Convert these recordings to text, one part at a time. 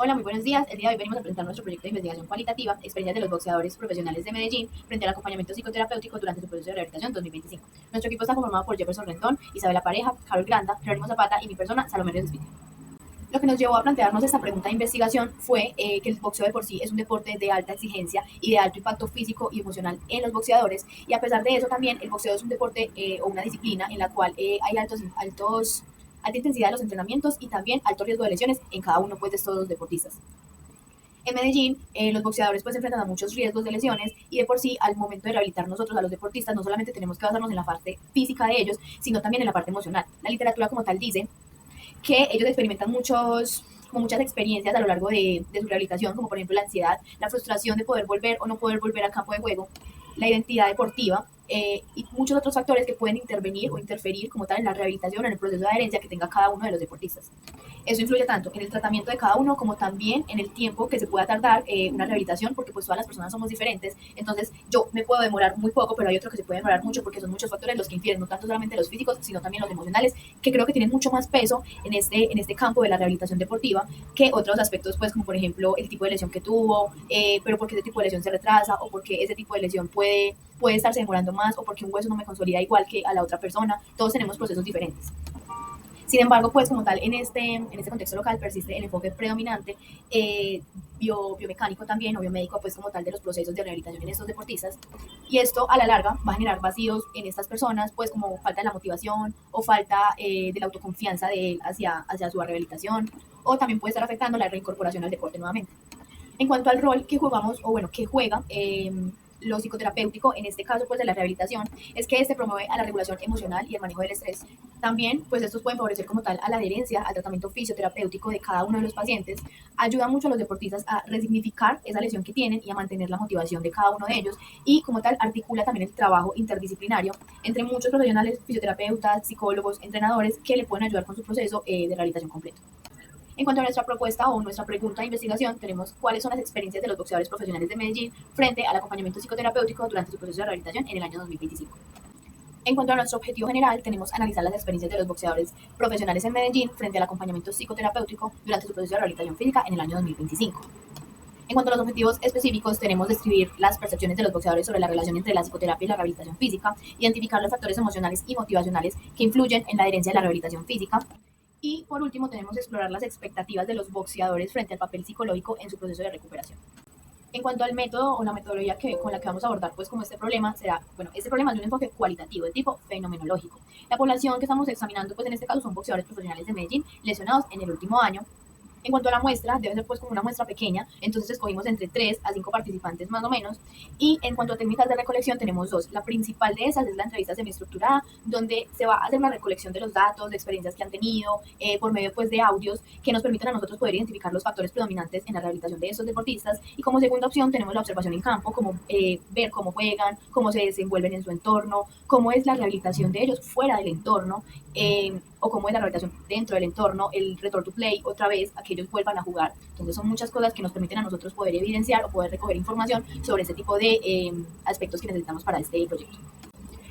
Hola, muy buenos días. El día de hoy venimos a presentar nuestro proyecto de investigación cualitativa, experiencias de los boxeadores profesionales de Medellín frente al acompañamiento psicoterapéutico durante su proceso de rehabilitación 2025. Nuestro equipo está conformado por Jefferson Rendón, Isabela Pareja, Carol Granda, Jerónimo Zapata y mi persona, Salomé Resvite. Lo que nos llevó a plantearnos esta pregunta de investigación fue que el boxeo de por sí es un deporte de alta exigencia y de alto impacto físico y emocional en los boxeadores, y a pesar de eso también el boxeo es un deporte o una disciplina en la cual hay alta intensidad de los entrenamientos y también alto riesgo de lesiones en cada uno pues, de estos deportistas. En Medellín, los boxeadores pues se enfrentan a muchos riesgos de lesiones, y de por sí al momento de rehabilitar nosotros a los deportistas no solamente tenemos que basarnos en la parte física de ellos, sino también en la parte emocional. La literatura como tal dice que ellos experimentan muchas experiencias a lo largo de su rehabilitación, como por ejemplo la ansiedad, la frustración de poder volver o no poder volver al campo de juego, la identidad deportiva y muchos otros factores que pueden intervenir o interferir como tal en la rehabilitación o en el proceso de adherencia que tenga cada uno de los deportistas. Eso influye tanto en el tratamiento de cada uno como también en el tiempo que se pueda tardar una rehabilitación, porque pues todas las personas somos diferentes. Entonces yo me puedo demorar muy poco, pero hay otro que se puede demorar mucho, porque son muchos factores los que infieren, no tanto solamente los físicos, sino también los emocionales, que creo que tienen mucho más peso en este campo de la rehabilitación deportiva que otros aspectos, pues como por ejemplo el tipo de lesión que tuvo, pero porque ese tipo de lesión se retrasa o porque ese tipo de lesión puede estarse demorando más, o porque un hueso no me consolida igual que a la otra persona. Todos tenemos procesos diferentes. Sin embargo, pues como tal, en este contexto local persiste el enfoque predominante biomecánico también, o biomédico, pues como tal, de los procesos de rehabilitación en estos deportistas. Y esto a la larga va a generar vacíos en estas personas, pues como falta de la motivación o falta de la autoconfianza de él hacia su rehabilitación, o también puede estar afectando la reincorporación al deporte nuevamente. En cuanto al rol que jugamos, o bueno, que juega lo psicoterapéutico, en este caso pues de la rehabilitación, es que este promueve a la regulación emocional y el manejo del estrés. También pues estos pueden favorecer como tal a la adherencia al tratamiento fisioterapéutico de cada uno de los pacientes, ayuda mucho a los deportistas a resignificar esa lesión que tienen y a mantener la motivación de cada uno de ellos, y como tal articula también el trabajo interdisciplinario entre muchos profesionales, fisioterapeutas, psicólogos, entrenadores, que le pueden ayudar con su proceso de rehabilitación completo. En cuanto a nuestra propuesta o nuestra pregunta de investigación, tenemos cuáles son las experiencias de los boxeadores profesionales de Medellín frente al acompañamiento psicoterapéutico durante su proceso de rehabilitación en el año 2025. En cuanto a nuestro objetivo general, tenemos analizar las experiencias de los boxeadores profesionales en Medellín frente al acompañamiento psicoterapéutico durante su proceso de rehabilitación física en el año 2025. En cuanto a los objetivos específicos, tenemos describir las percepciones de los boxeadores sobre la relación entre la psicoterapia y la rehabilitación física, identificar los factores emocionales y motivacionales que influyen en la adherencia de la rehabilitación física, y por último tenemos que explorar las expectativas de los boxeadores frente al papel psicológico en su proceso de recuperación. En cuanto al método o la metodología con la que vamos a abordar pues como este problema será, bueno, este problema es de un enfoque cualitativo de tipo fenomenológico. La población que estamos examinando pues en este caso son boxeadores profesionales de Medellín lesionados en el último año. En cuanto a la muestra, debe ser pues como una muestra pequeña, entonces escogimos entre 3 a 5 participantes más o menos. Y en cuanto a técnicas de recolección, tenemos dos. La principal de esas es la entrevista semiestructurada, donde se va a hacer una recolección de los datos, de experiencias que han tenido, por medio pues de audios que nos permiten a nosotros poder identificar los factores predominantes en la rehabilitación de estos deportistas. Y como segunda opción tenemos la observación en campo, como ver cómo juegan, cómo se desenvuelven en su entorno, cómo es la rehabilitación de ellos fuera del entorno, o cómo es la rehabilitación dentro del entorno, el return to play, otra vez, a que ellos vuelvan a jugar. Entonces son muchas cosas que nos permiten a nosotros poder evidenciar o poder recoger información sobre este tipo de aspectos que necesitamos para este proyecto.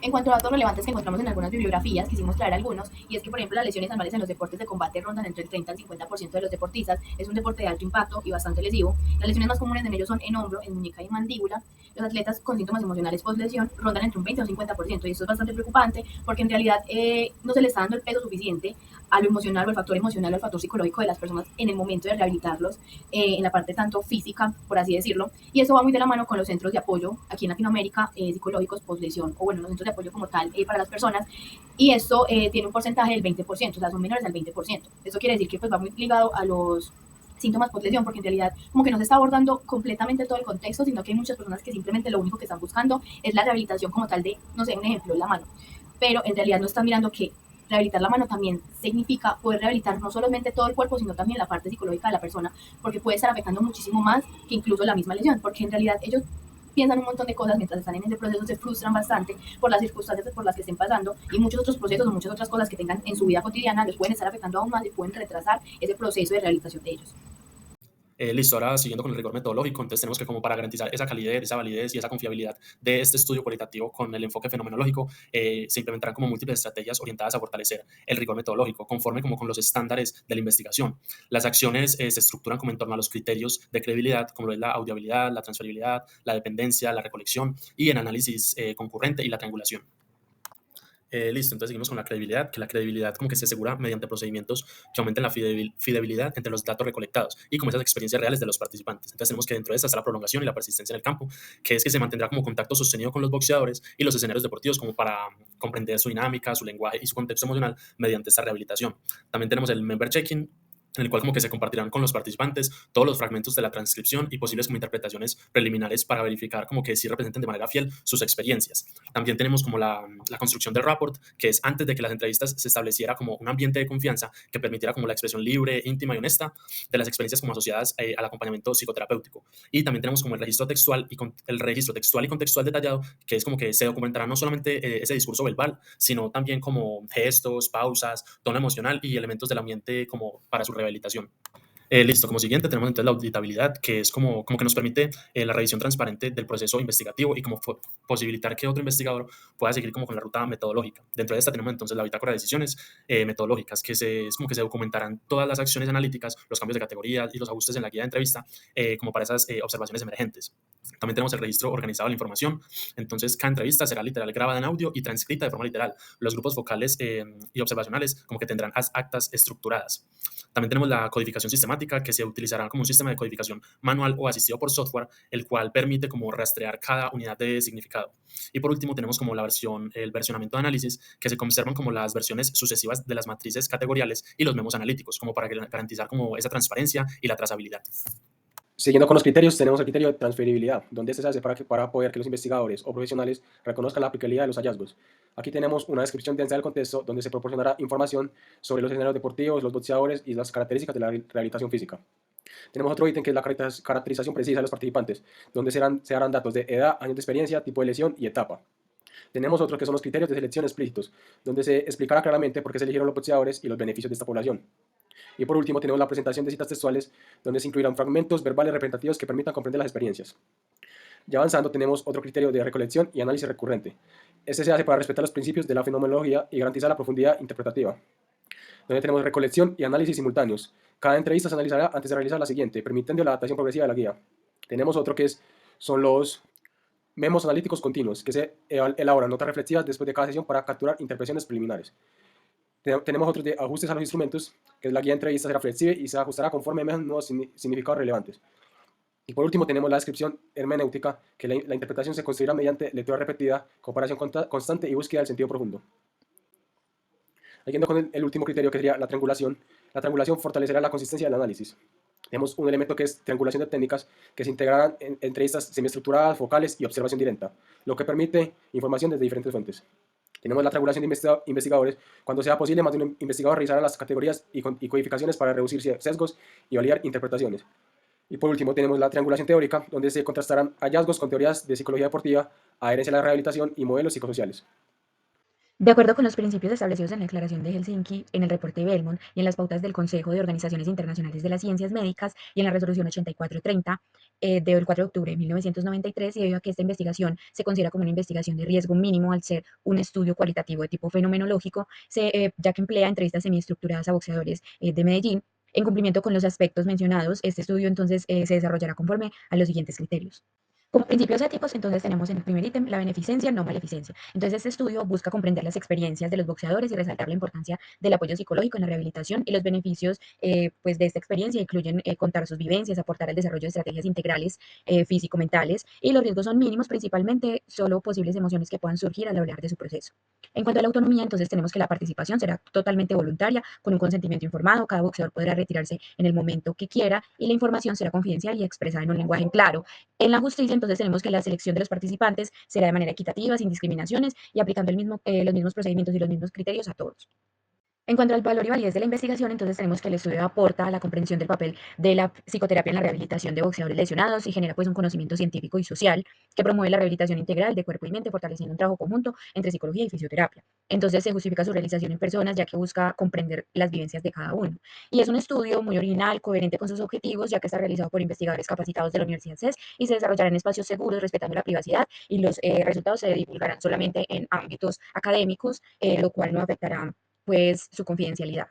En cuanto a datos relevantes que encontramos en algunas bibliografías, quisimos traer algunos, y es que, por ejemplo, las lesiones anuales en los deportes de combate rondan entre el 30 al 50% de los deportistas. Es un deporte de alto impacto y bastante lesivo. Las lesiones más comunes en ellos son en hombro, en muñeca y mandíbula. Los atletas con síntomas emocionales post-lesión rondan entre un 20 o 50%, y esto es bastante preocupante porque en realidad no se le está dando el peso suficiente a lo emocional, o el factor emocional, o el factor psicológico de las personas en el momento de rehabilitarlos, en la parte tanto física, por así decirlo. Y eso va muy de la mano con los centros de apoyo aquí en Latinoamérica, psicológicos post-lesión, o bueno, los centros de apoyo como tal para las personas, y esto tiene un porcentaje del 20%, o sea, son menores al 20%. Eso quiere decir que pues va muy ligado a los síntomas post-lesión, porque en realidad como que no se está abordando completamente todo el contexto, sino que hay muchas personas que simplemente lo único que están buscando es la rehabilitación como tal de, no sé, un ejemplo, la mano, pero en realidad no están mirando que rehabilitar la mano también significa poder rehabilitar no solamente todo el cuerpo, sino también la parte psicológica de la persona, porque puede estar afectando muchísimo más que incluso la misma lesión, porque en realidad ellos piensan un montón de cosas mientras están en ese proceso, se frustran bastante por las circunstancias por las que estén pasando, y muchos otros procesos o muchas otras cosas que tengan en su vida cotidiana les pueden estar afectando aún más y pueden retrasar ese proceso de rehabilitación de ellos. Listo, ahora siguiendo con el rigor metodológico, entonces tenemos que como para garantizar esa calidez, esa validez y esa confiabilidad de este estudio cualitativo con el enfoque fenomenológico, se implementarán como múltiples estrategias orientadas a fortalecer el rigor metodológico, conforme como con los estándares de la investigación. Las acciones se estructuran como en torno a los criterios de credibilidad, como lo es la audiabilidad, la transferibilidad, la dependencia, la recolección y en análisis concurrente y la triangulación. Listo, entonces seguimos con la credibilidad, que la credibilidad como que se asegura mediante procedimientos que aumenten la fidebilidad entre los datos recolectados y como esas experiencias reales de los participantes. Entonces tenemos que dentro de esta está la prolongación y la persistencia en el campo, que es que se mantendrá como contacto sostenido con los boxeadores y los escenarios deportivos como para comprender su dinámica, su lenguaje y su contexto emocional mediante esta rehabilitación. También tenemos el member checking, en el cual como que se compartirán con los participantes todos los fragmentos de la transcripción y posibles como interpretaciones preliminares para verificar como que sí representen de manera fiel sus experiencias. También tenemos como la construcción del rapport, que es antes de que las entrevistas se estableciera como un ambiente de confianza que permitiera como la expresión libre, íntima y honesta de las experiencias como asociadas al acompañamiento psicoterapéutico. Y también tenemos como el registro textual y contextual detallado, que es como que se documentará no solamente ese discurso verbal, sino también como gestos, pausas, tono emocional y elementos del ambiente como para su rehabilitación. Listo, como siguiente tenemos entonces la auditabilidad, que es como que nos permite la revisión transparente del proceso investigativo y como posibilitar que otro investigador pueda seguir como con la ruta metodológica. Dentro de esta tenemos entonces la bitácora de decisiones metodológicas, que es como que se documentarán todas las acciones analíticas, los cambios de categoría y los ajustes en la guía de entrevista, como para esas observaciones emergentes. También tenemos el registro organizado de la información, entonces cada entrevista será literal grabada en audio y transcrita de forma literal. Los grupos focales y observacionales como que tendrán actas estructuradas. También tenemos la codificación sistemática, que se utilizará como un sistema de codificación manual o asistido por software, el cual permite como rastrear cada unidad de significado. Y por último tenemos como el versionamiento de análisis, que se conservan como las versiones sucesivas de las matrices categoriales y los memos analíticos, como para garantizar como esa transparencia y la trazabilidad. Siguiendo con los criterios, tenemos el criterio de transferibilidad, donde este se hace para poder que los investigadores o profesionales reconozcan la aplicabilidad de los hallazgos. Aquí tenemos una descripción densa del contexto, donde se proporcionará información sobre los escenarios deportivos, los boxeadores y las características de la rehabilitación física. Tenemos otro ítem que es la caracterización precisa de los participantes, donde se harán datos de edad, años de experiencia, tipo de lesión y etapa. Tenemos otros que son los criterios de selección explícitos, donde se explicará claramente por qué se eligieron los boxeadores y los beneficios de esta población. Y por último, tenemos la presentación de citas textuales, donde se incluirán fragmentos verbales representativos que permitan comprender las experiencias. Ya avanzando, tenemos otro criterio de recolección y análisis recurrente. Este se hace para respetar los principios de la fenomenología y garantizar la profundidad interpretativa. Donde tenemos recolección y análisis simultáneos. Cada entrevista se analizará antes de realizar la siguiente, permitiendo la adaptación progresiva de la guía. Tenemos otro que son los memos analíticos continuos, que se elaboran notas reflexivas después de cada sesión para capturar interpretaciones preliminares. Tenemos otros de ajustes a los instrumentos, que la guía de entrevistas será flexible y se ajustará conforme emerjan nuevos significados relevantes. Y por último tenemos la descripción hermenéutica, que la interpretación se construirá mediante lectura repetida, comparación constante y búsqueda del sentido profundo. Siguiendo con el último criterio, que sería la triangulación fortalecerá la consistencia del análisis. Tenemos un elemento que es triangulación de técnicas, que se integrarán en entrevistas semiestructuradas, focales y observación directa, lo que permite información desde diferentes fuentes. Tenemos la triangulación de investigadores. Cuando sea posible, más de un investigador realizará las categorías y codificaciones para reducir sesgos y validar interpretaciones. Y por último, tenemos la triangulación teórica, donde se contrastarán hallazgos con teorías de psicología deportiva, adherencia a la rehabilitación y modelos psicosociales. De acuerdo con los principios establecidos en la Declaración de Helsinki, en el reporte Belmont y en las pautas del Consejo de Organizaciones Internacionales de las Ciencias Médicas y en la resolución 8430 del 4 de octubre de 1993, y debido a que esta investigación se considera como una investigación de riesgo mínimo al ser un estudio cualitativo de tipo fenomenológico, ya que emplea entrevistas semiestructuradas a boxeadores de Medellín. En cumplimiento con los aspectos mencionados, este estudio entonces se desarrollará conforme a los siguientes criterios. Como principios éticos, entonces tenemos en el primer ítem la beneficencia, no maleficencia. Entonces, este estudio busca comprender las experiencias de los boxeadores y resaltar la importancia del apoyo psicológico en la rehabilitación, y los beneficios pues de esta experiencia incluyen contar sus vivencias, aportar al desarrollo de estrategias integrales físico-mentales, y los riesgos son mínimos, principalmente solo posibles emociones que puedan surgir al hablar de su proceso. En cuanto a la autonomía, entonces tenemos que la participación será totalmente voluntaria, con un consentimiento informado. Cada boxeador podrá retirarse en el momento que quiera y la información será confidencial y expresada en un lenguaje claro. En la justicia, entonces, tenemos que la selección de los participantes será de manera equitativa, sin discriminaciones y aplicando los mismos procedimientos y los mismos criterios a todos. En cuanto al valor y validez de la investigación, entonces tenemos que el estudio aporta a la comprensión del papel de la psicoterapia en la rehabilitación de boxeadores lesionados y genera pues un conocimiento científico y social que promueve la rehabilitación integral de cuerpo y mente, fortaleciendo un trabajo conjunto entre psicología y fisioterapia. Entonces se justifica su realización en personas ya que busca comprender las vivencias de cada uno. Y es un estudio muy original, coherente con sus objetivos, ya que está realizado por investigadores capacitados de la Universidad CES y se desarrollará en espacios seguros, respetando la privacidad, y los resultados se divulgarán solamente en ámbitos académicos, lo cual no afectará pues su confidencialidad.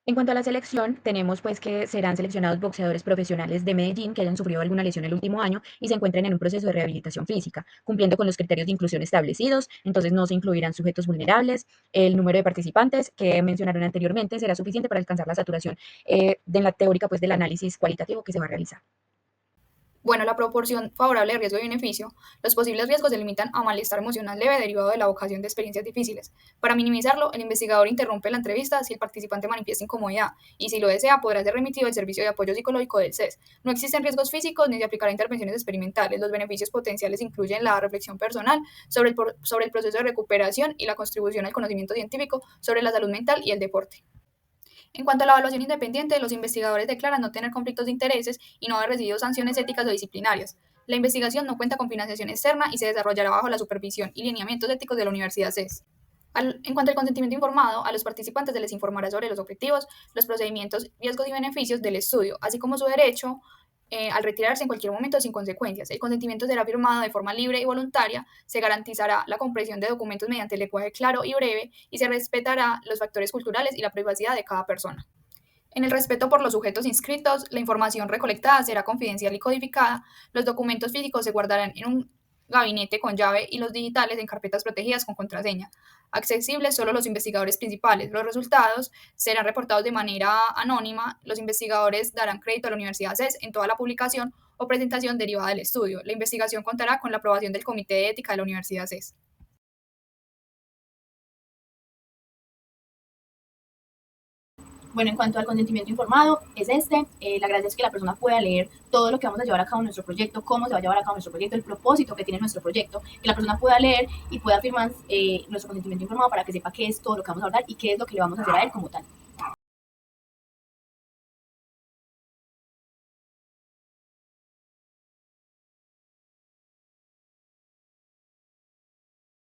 En cuanto a la selección, tenemos pues que serán seleccionados boxeadores profesionales de Medellín que hayan sufrido alguna lesión el último año y se encuentren en un proceso de rehabilitación física, cumpliendo con los criterios de inclusión establecidos. Entonces no se incluirán sujetos vulnerables. El número de participantes que mencionaron anteriormente será suficiente para alcanzar la saturación de la teórica pues del análisis cualitativo que se va a realizar. Bueno, la proporción favorable de riesgo y beneficio. Los posibles riesgos se limitan a malestar emocional leve derivado de la ocasión de experiencias difíciles. Para minimizarlo, el investigador interrumpe la entrevista si el participante manifiesta incomodidad y, si lo desea, podrá ser remitido al servicio de apoyo psicológico del CES. No existen riesgos físicos ni se aplicará intervenciones experimentales. Los beneficios potenciales incluyen la reflexión personal sobre el proceso de recuperación y la contribución al conocimiento científico sobre la salud mental y el deporte. En cuanto a la evaluación independiente, los investigadores declaran no tener conflictos de intereses y no haber recibido sanciones éticas o disciplinarias. La investigación no cuenta con financiación externa y se desarrollará bajo la supervisión y lineamientos éticos de la Universidad CES. En cuanto al consentimiento informado, a los participantes se les informará sobre los objetivos, los procedimientos, riesgos y beneficios del estudio, así como su derecho al retirarse en cualquier momento sin consecuencias. El consentimiento será firmado de forma libre y voluntaria, se garantizará la comprensión de documentos mediante lenguaje claro y breve y se respetará los factores culturales y la privacidad de cada persona. En el respeto por los sujetos inscritos, la información recolectada será confidencial y codificada, los documentos físicos se guardarán en un gabinete con llave y los digitales en carpetas protegidas con contraseña, accesibles solo a los investigadores principales. Los resultados serán reportados de manera anónima, los investigadores darán crédito a la Universidad CES en toda la publicación o presentación derivada del estudio. La investigación contará con la aprobación del Comité de Ética de la Universidad CES. Bueno, en cuanto al consentimiento informado, es la gracia es que la persona pueda leer todo lo que vamos a llevar a cabo en nuestro proyecto, cómo se va a llevar a cabo nuestro proyecto, el propósito que tiene nuestro proyecto, que la persona pueda leer y pueda firmar nuestro consentimiento informado para que sepa qué es todo lo que vamos a hablar y qué es lo que le vamos a hacer a él como tal.